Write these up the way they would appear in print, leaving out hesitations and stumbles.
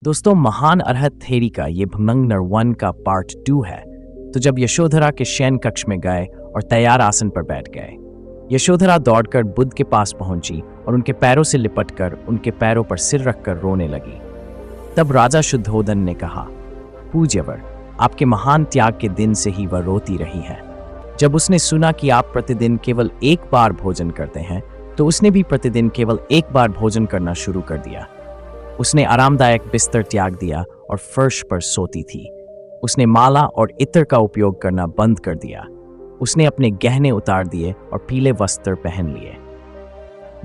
दोस्तों, महान अरहत थेरी का ये भमंग नर 1 का पार्ट 2 है। तो जब यशोधरा के शयन कक्ष में गए और तैयार आसन पर बैठ गए, यशोधरा दौड़कर बुद्ध के पास पहुंची और उनके पैरों से लिपटकर उनके पैरों पर सिर रखकर रोने लगी। तब राजा शुद्धोदन ने कहा, पूज्यवर, आपके महान त्याग के दिन से ही वह रोती रही है। जब उसने सुना कि आप प्रतिदिन केवल एक बार भोजन करते हैं, तो उसने भी प्रतिदिन केवल एक बार भोजन करना शुरू कर दिया। उसने आरामदायक बिस्तर त्याग दिया और फर्श पर सोती थी। उसने माला और इत्र का उपयोग करना बंद कर दिया। उसने अपने गहने उतार दिए और पीले वस्त्र पहन लिए।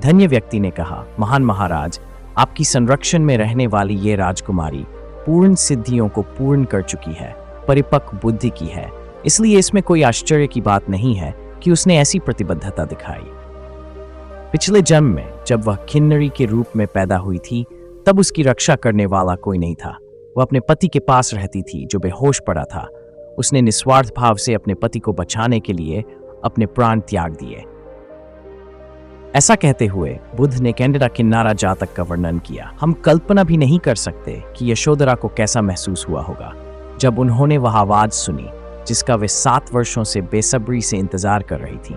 धन्य व्यक्ति ने कहा, महान महाराज, आपकी संरक्षण में रहने वाली ये राजकुमारी पूर्ण सिद्धियों को पूर्ण कर चुकी है, परिपक्व बुद्धि की है, इसलिए इसमें कोई आश्चर्य की बात नहीं है कि उसने ऐसी प्रतिबद्धता दिखाई। पिछले जन्म में जब वह किन्नरी के रूप में पैदा हुई थी, तब उसकी रक्षा करने वाला कोई नहीं था। वह अपने पति के पास रहती थी जो बेहोश पड़ा था। उसने निस्वार्थ भाव से अपने पति को बचाने के लिए अपने प्राण त्याग दिए। ऐसा कहते हुए बुद्ध ने कैंडिडा किन्नारा जातक का वर्णन किया। हम कल्पना भी नहीं कर सकते कि यशोधरा को कैसा महसूस हुआ होगा जब उन्होंने वह आवाज सुनी जिसका वे 7 वर्षों से बेसब्री से इंतजार कर रही थी।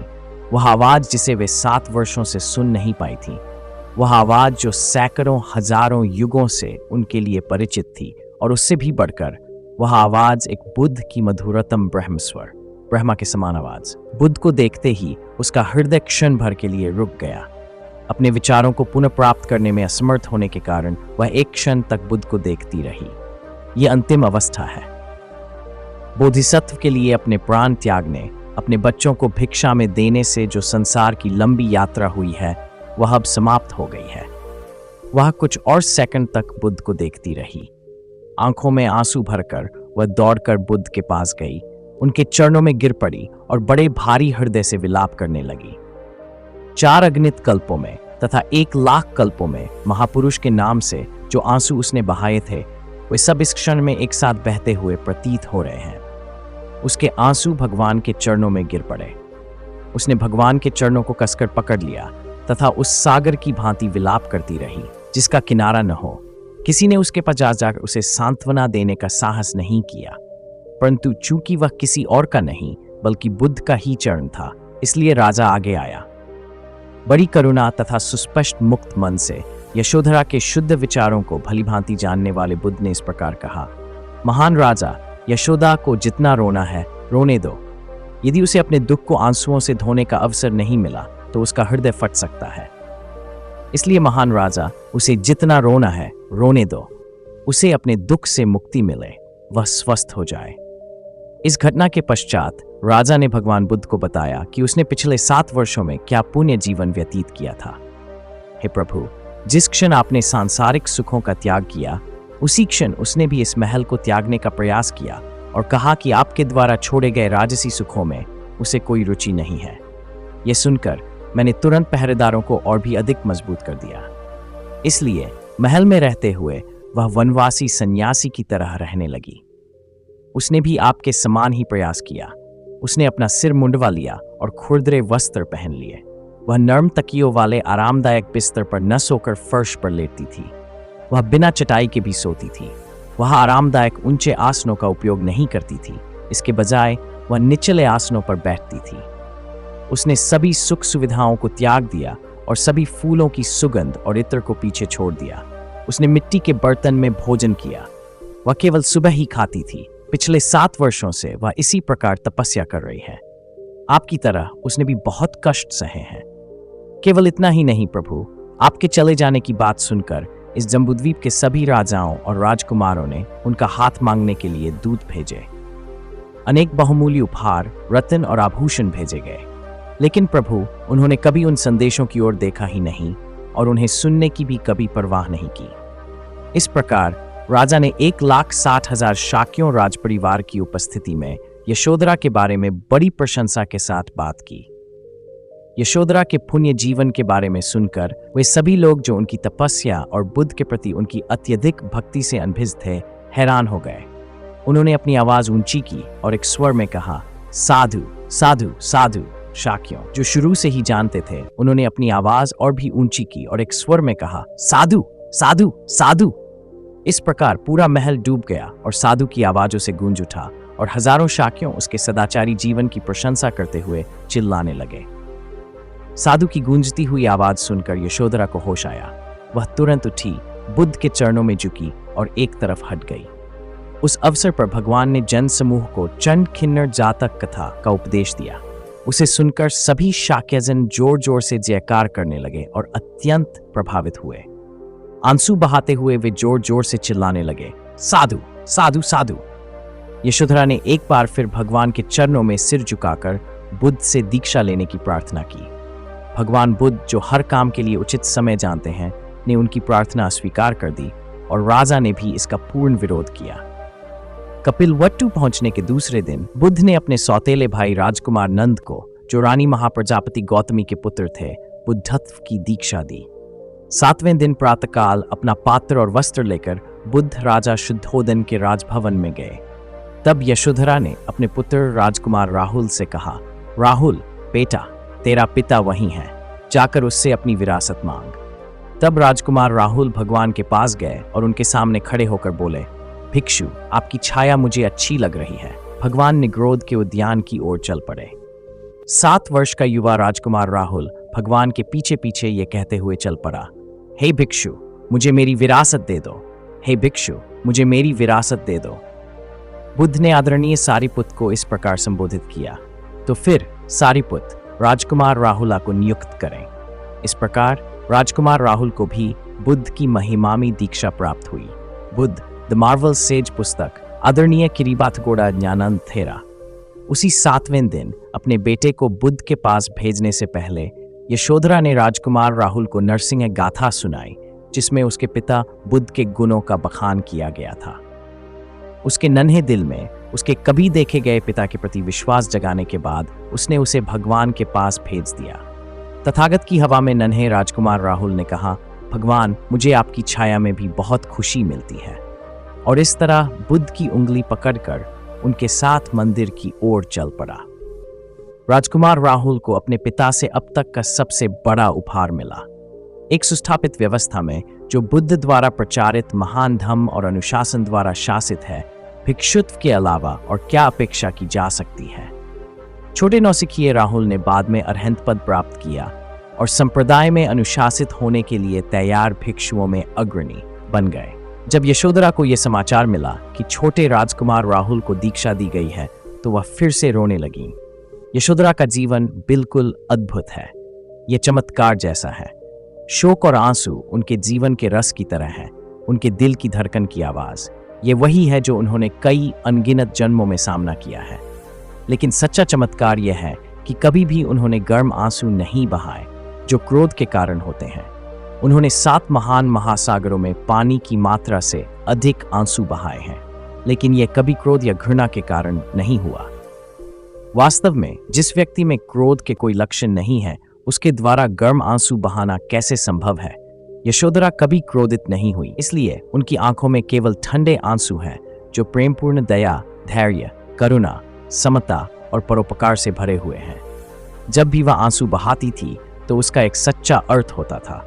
वह आवाज जिसे वे 7 वर्षों से सुन नहीं पाई थी। वह आवाज जो सैकड़ों हजारों युगों से उनके लिए परिचित थी, और उससे भी बढ़कर वह आवाज एक बुद्ध की मधुरतम ब्रह्मस्वर, ब्रह्मा के समान आवाज। बुद्ध को देखते ही उसका हृदय क्षण भर के लिए रुक गया। अपने विचारों को पुनः प्राप्त करने में असमर्थ होने के कारण वह एक क्षण तक बुद्ध को देखती रही। यह अंतिम अवस्था है। बोधिसत्व के लिए अपने प्राण त्यागने, अपने बच्चों को भिक्षा में देने से जो संसार की लंबी यात्रा हुई है, वह अब समाप्त हो गई है। वह कुछ और सेकंड तक बुद्ध को देखती रही। आंखों में आंसू भरकर वह दौड़कर बुद्ध के पास गई, उनके चरणों में गिर पड़ी और बड़े भारी हृदय से विलाप करने लगी। 4 अगणित कल्पों में तथा 1,00,000 कल्पों में महापुरुष के नाम से जो आंसू उसने बहाए थे, वे सब इस क्षण में एक साथ बहते हुए प्रतीत हो रहे हैं। उसके आंसू भगवान के चरणों में गिर पड़े। उसने भगवान के चरणों को कसकर पकड़ लिया तथा उस सागर की भांति विलाप करती रही जिसका किनारा न हो। किसी ने उसके पास जाकर उसे सांत्वना देने का साहस नहीं किया, परंतु चूंकि वह किसी और का नहीं बल्कि बुद्ध का ही चरण था, इसलिए राजा आगे आया। बड़ी करुणा तथा सुस्पष्ट मुक्त मन से यशोधरा के शुद्ध विचारों को भलीभांति जानने वाले बुद्ध ने इस प्रकार कहा, महान राजा, यशोदा को जितना रोना है रोने दो। यदि उसे अपने दुख को आंसुओं से धोने का अवसर नहीं मिला तो उसका हृदय फट सकता है। इसलिए महान राजा, उसे जितना रोना है रोने दो। उसे अपने दुख से मुक्ति मिले, वह स्वस्थ हो जाए। इस घटना के पश्चात राजा ने भगवान बुद्ध को बताया कि उसने पिछले 7 वर्षों में क्या पुण्य जीवन व्यतीत किया था। हे प्रभु, जिस क्षण आपने सांसारिक सुखों का त्याग किया, उसी क्षण उसने भी इस महल को त्यागने का प्रयास किया और कहा कि आपके द्वारा छोड़े गए राजसी सुखों में उसे कोई रुचि नहीं है। यह सुनकर मैंने तुरंत पहरेदारों को और भी अधिक मजबूत कर दिया। इसलिए महल में रहते हुए वह वनवासी सन्यासी की तरह रहने लगी। उसने भी आपके समान ही प्रयास किया। उसने अपना सिर मुंडवा लिया और खुरदरे वस्त्र पहन लिए। वह नर्म तकियों वाले आरामदायक बिस्तर पर न सोकर फर्श पर लेटती थी। वह बिना चटाई के भी सोती थी। वह आरामदायक ऊंचे आसनों का उपयोग नहीं करती थी। इसके बजाय वह निचले आसनों पर बैठती थी। उसने सभी सुख सुविधाओं को त्याग दिया और सभी फूलों की सुगंध और इत्र को पीछे छोड़ दिया। उसने मिट्टी के बर्तन में भोजन किया। वह केवल सुबह ही खाती थी। पिछले 7 वर्षों से वह इसी प्रकार तपस्या कर रही है। आपकी तरह उसने भी बहुत कष्ट सहे हैं। केवल इतना ही नहीं प्रभु, आपके चले जाने की बात सुनकर इस जम्बूद्वीप के सभी राजाओं और राजकुमारों ने उनका हाथ मांगने के लिए दूत भेजे। अनेक बहुमूल्य उपहार, रत्न और आभूषण भेजे गए, लेकिन प्रभु, उन्होंने कभी उन संदेशों की ओर देखा ही नहीं और उन्हें सुनने की भी कभी परवाह नहीं की। इस प्रकार राजा ने 1,60,000 शाक्यों राजपरिवार की उपस्थिति में यशोधरा के बारे में बड़ी प्रशंसा के साथ बात की। यशोधरा के पुण्य जीवन के बारे में सुनकर वे सभी लोग जो उनकी तपस्या और बुद्ध के प्रति उनकी अत्यधिक भक्ति से अनभिज्ञ थे, हैरान हो गए। उन्होंने अपनी आवाज ऊंची की और एक स्वर में कहा, साधु साधु साधु। शाक्यों, जो शुरू से ही जानते थे, उन्होंने अपनी आवाज और भी ऊंची की और एक स्वर में कहा, साधु साधु साधु। इस प्रकार पूरा महल डूब गया और साधु की आवाजों से गूंज उठा और हजारों शाक्यों उसके सदाचारी जीवन की प्रशंसा करते हुए चिल्लाने लगे। साधु की गूंजती हुई आवाज सुनकर यशोधरा को होश आया। वह तुरंत उठी, बुद्ध के चरणों में झुकी और एक तरफ हट गई। उस अवसर पर भगवान ने जन समूह को चंड खिन्नर जातक कथा का उपदेश दिया। उसे सुनकर सभी शाक्यजन जोर जोर से जयकार करने लगे और अत्यंत प्रभावित हुए। आंसू बहाते हुए वे जोर जोर से चिल्लाने लगे, साधु साधु साधु। यशोधरा ने एक बार फिर भगवान के चरणों में सिर झुकाकर बुद्ध से दीक्षा लेने की प्रार्थना की। भगवान बुद्ध, जो हर काम के लिए उचित समय जानते हैं, ने उनकी प्रार्थना स्वीकार कर दी और राजा ने भी इसका पूर्ण विरोध किया। कपिलवट्टू पहुंचने के दूसरे दिन बुद्ध ने अपने सौतेले भाई राजकुमार नंद को, जो रानी महाप्रजापति गौतमी के पुत्र थे, बुद्धत्व की दीक्षा दी। 7वें दिन प्रातःकाल अपना पात्र और वस्त्र लेकर बुद्ध राजा शुद्धोदन के राजभवन में गए। तब यशोधरा ने अपने पुत्र राजकुमार राहुल से कहा, राहुल बेटा, तेरा पिता वहीं है, जाकर उससे अपनी विरासत मांग। तब राजकुमार राहुल भगवान के पास गए और उनके सामने खड़े होकर बोले, भिक्षु, आपकी छाया मुझे अच्छी लग रही है। भगवान निग्रोध के उद्यान की ओर चल पड़े। 7 वर्ष का युवा राजकुमार राहुल भगवान के पीछे पीछे ये कहते हुए चल पड़ा, हे भिक्षु, मुझे मेरी विरासत दे दो। हे भिक्षु, मुझे मेरी विरासत दे दो। बुद्ध ने आदरणीय सारिपुत को इस प्रकार संबोधित किया, तो फिर सारिपुत, राजकुमार राहुला को नियुक्त करें। इस प्रकार राजकुमार राहुल को भी बुद्ध की महिमामी दीक्षा प्राप्त हुई। बुद्ध द मार्वल सेज पुस्तक, आदरणीय किरीबाथगोड़ा ज्ञानंद थेरा। उसी 7वें दिन अपने बेटे को बुद्ध के पास भेजने से पहले यशोधरा ने राजकुमार राहुल को नरसिंह गाथा सुनाई, जिसमें उसके पिता बुद्ध के गुणों का बखान किया गया था। उसके नन्हे दिल में उसके कभी देखे गए पिता के प्रति विश्वास जगाने के बाद उसने उसे भगवान के पास भेज दिया। तथागत की हवा में नन्हे राजकुमार राहुल ने कहा, भगवान, मुझे आपकी छाया में भी बहुत खुशी मिलती है। और इस तरह बुद्ध की उंगली पकड़कर उनके साथ मंदिर की ओर चल पड़ा। राजकुमार राहुल को अपने पिता से अब तक का सबसे बड़ा उपहार मिला। एक सुस्थापित व्यवस्था में जो बुद्ध द्वारा प्रचारित महान धम्म और अनुशासन द्वारा शासित है, भिक्षुत्व के अलावा और क्या अपेक्षा की जा सकती है। छोटे नौसिखिए राहुल ने बाद में अरहंत पद प्राप्त किया और संप्रदाय में अनुशासित होने के लिए तैयार भिक्षुओं में अग्रणी बन गए। जब यशोधरा को यह समाचार मिला कि छोटे राजकुमार राहुल को दीक्षा दी गई है, तो वह फिर से रोने लगी। यशोधरा का जीवन बिल्कुल अद्भुत है। यह चमत्कार जैसा है। शोक और आंसू उनके जीवन के रस की तरह है, उनके दिल की धड़कन की आवाज। ये वही है जो उन्होंने कई अनगिनत जन्मों में सामना किया है। लेकिन सच्चा चमत्कार यह है कि कभी भी उन्होंने गर्म आंसू नहीं बहाए, जो क्रोध के कारण होते हैं। उन्होंने 7 महान महासागरों में पानी की मात्रा से अधिक आंसू बहाए हैं, लेकिन यह कभी क्रोध या घृणा के कारण नहीं हुआ। वास्तव में जिस व्यक्ति में क्रोध के कोई लक्षण नहीं है, उसके द्वारा गर्म आंसू बहाना कैसे संभव है? यशोधरा कभी क्रोधित नहीं हुई, इसलिए उनकी आंखों में केवल ठंडे आंसू हैं, जो प्रेमपूर्ण दया, धैर्य, करुणा, समता और परोपकार से भरे हुए हैं। जब भी वह आंसू बहाती थी, तो उसका एक सच्चा अर्थ होता था।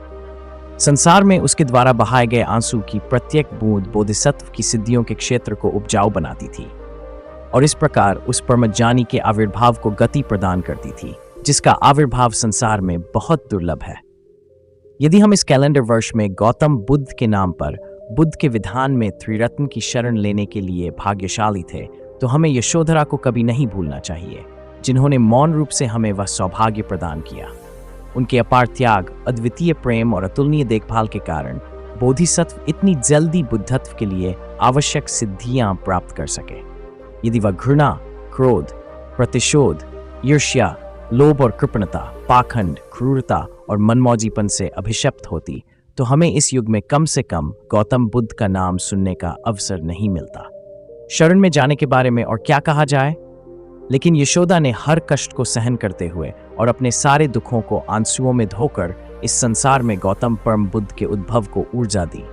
संसार में उसके द्वारा बहाए गए आंसू की प्रत्येक बूंद बोधिसत्व की सिद्धियों के क्षेत्र को उपजाऊ बनाती थी और इस प्रकार उस परमज्ञानी के आविर्भाव को गति प्रदान करती थी, जिसका आविर्भाव संसार में बहुत दुर्लभ है। यदि हम इस कैलेंडर वर्ष में गौतम बुद्ध के नाम पर बुद्ध के विधान में त्रिरत्न की शरण लेने के लिए भाग्यशाली थे, तो हमें यशोधरा को कभी नहीं भूलना चाहिए, जिन्होंने मौन रूप से हमें वह सौभाग्य प्रदान किया। उनके अपार त्याग, अद्वितीय प्रेम और अतुलनीय देखभाल के कारण बोधिसत्व इतनी जल्दी बुद्धत्व के लिए आवश्यक सिद्धियां प्राप्त कर सके। यदि वह घृणा, क्रोध, प्रतिशोध, ईर्ष्या, लोभ और कृपणता, पाखंड, क्रूरता और मनमौजीपन से अभिशप्त होती, तो हमें इस युग में कम से कम गौतम बुद्ध का नाम सुनने का अवसर नहीं मिलता। शरण में जाने के बारे में और क्या कहा जाए, लेकिन यशोदा ने हर कष्ट को सहन करते हुए और अपने सारे दुखों को आंसुओं में धोकर इस संसार में गौतम परम बुद्ध के उद्भव को ऊर्जा दी।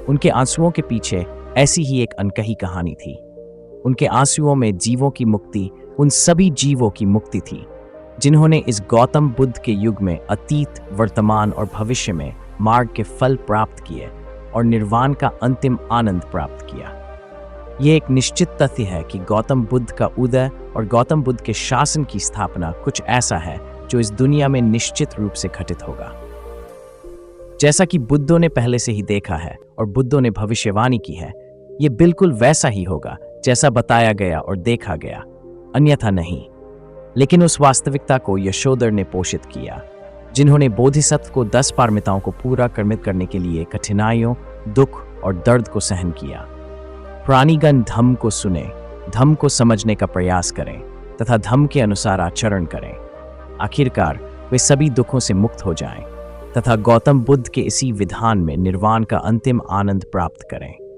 उनके आंसुओं के पीछे ऐसी ही एक अनकही कहानी थी। उनके आंसुओं में जीवों की मुक्ति उन सभी जीवों की मुक्ति थी जिन्होंने इस गौतम बुद्ध के युग में अतीत, वर्तमान और भविष्य में मार्ग के फल प्राप्त किए और निर्वाण का अंतिम आनंद प्राप्त किया। यह एक निश्चित तथ्य है कि गौतम बुद्ध का उदय और गौतम बुद्ध के शासन की स्थापना कुछ ऐसा है जो इस दुनिया में निश्चित रूप से घटित होगा। जैसा कि बुद्धों ने पहले से ही देखा है और बुद्धों ने भविष्यवाणी की है, ये बिल्कुल वैसा ही होगा जैसा बताया गया और देखा गया, अन्यथा नहीं। लेकिन उस वास्तविकता को यशोधर ने पोषित किया, जिन्होंने बोधिसत्व को 10 पारमिताओं को पूरा कर्मित करने के लिए कठिनाइयों, दुख और दर्द को सहन किया। प्राणीगण धम्म को सुने, धम्म को समझने का प्रयास करें तथा धम्म के अनुसार आचरण करें। आखिरकार वे सभी दुखों से मुक्त हो जाएं तथा गौतम बुद्ध के इसी विधान में निर्वाण का अंतिम आनंद प्राप्त करें।